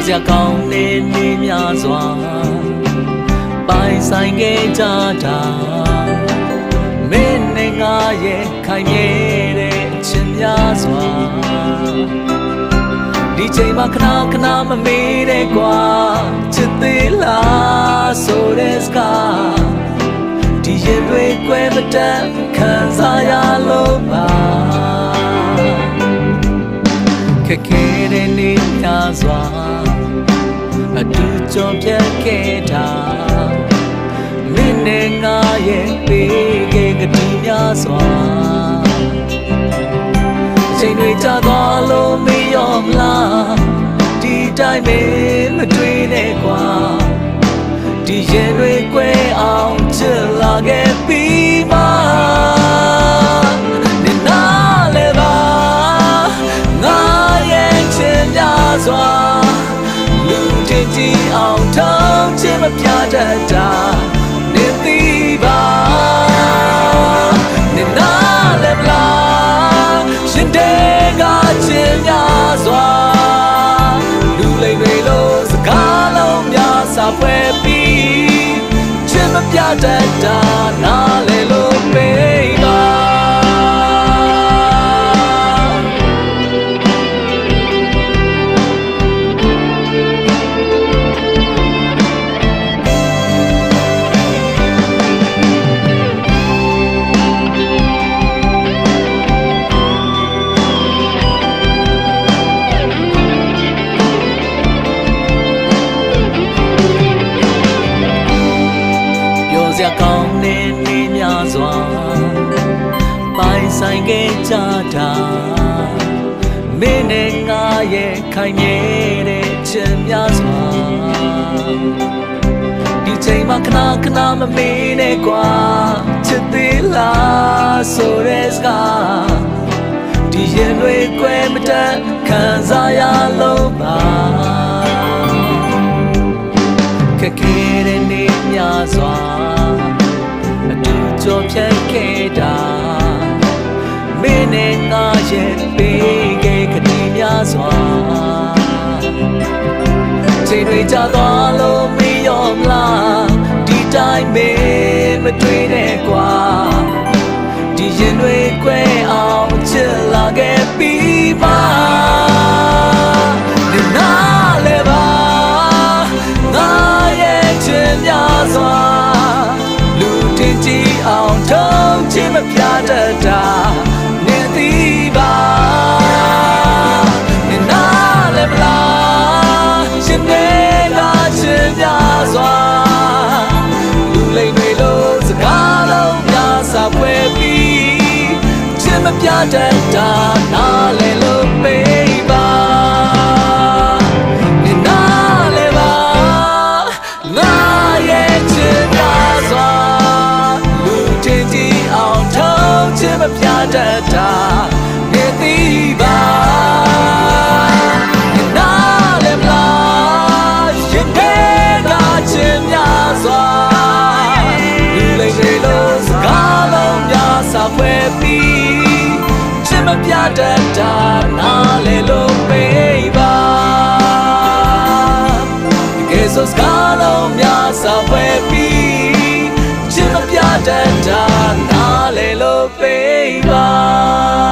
စရာကောင်းတဲ့နေ့များစွာပိုင်ဆိုင်ခဲ့ကြတာမင်းနဲ့ငါရဲ့ခိုင်မြဲတဲ့အချင်းများစွာဒီချိန်မှာခဏခဏမမေ့တဲ့ကွာချစ်သေးလားဆိုတဲ့စကားဒီရင်တွေကွဲမတတ်ခံစားရလို့ပါခက်ခဲတဲ့နေ့များစွာအတူကြုံပြတ်ခဲ့တာမင်းနဲ့ငါရဲ့ပေးခဲ့ကတိများစွာအချိန်တွေကြာသွားလို့မရောမလားဒီတိုင်းပဲမတွေ့နဲ့ကွာဒီရင်တွေကွဲအောင်ချစ်လာခဲ့ပြီးမှနေနာလေပါငါရဲ့ချစ်များစွာလူချင်းကြီးအောင်ထုံးချစ်မပြတတ်တာနေသိပါနေနာလေပါရှင်တဲ့ကချစ်များစွာလူလိမ့်တွေလို့စကားလုံးများစာဖွဲပြီးချစ်မပြတတ်တာနားလေလို့ပေးပါစရာကောင်းတဲ့နေ့များစွာပိုင်ဆိုင်ခဲ့ကြတာမင်းနဲ့ငါရဲ့ခိုင်မြဲတဲ့ချစ်များစွာဒီချိန်မှာခဏခဏမမေ့နဲ့ကွာချစ်သေးလားဆိုတဲ့စကားဒီရင်တွေကွဲမတတ်ခံစားရလို့ပါခက်ခဲတဲ့နေ့များစွာအတူကြုံပြတ်ခဲ့တာမင်းနဲ့ငါရဲ့ပေးခဲ့ကတိများစွာချိန်တွေကြာသွားလို့မရောမလားဒီတိုင်းပဲမတွေ့နဲ့ကွာဒီရင်တွေကွဲအောင်ချစ်လာခဲ့ပြီးမှနေနာလေပါငါရဲ့ချစ်များစွာလူတင်ကြည့်အောင်ထုံးချစ်မပြတတ်တာနေသိပါနေနာလေမလားရှင်တွေကချစ်များစွာလူလိမ့်တွေလို့စကားလုံးများစာပွဲပြီးချစ်မပြတတ်တာနားလေလို့ပေးပါနေနာလေပါငါရဲ့ချစ်များစွာလူတင်ကြည့်အောင်ထုံးချစ်မပြတတ်တာနေသိပါနေနာလေမလားရှင်တွေကချစ်များစွာလူလိမ့်တွေလို့စကားလုံးများစာပွဲပြီးချစ်မပြတတ်တာနားလေလို့ပေးပါတကယ်ဆိုစကားလုံးများစာပွဲပြီးချစ်မပြတတ်တာနားလေလို့ပေးပါ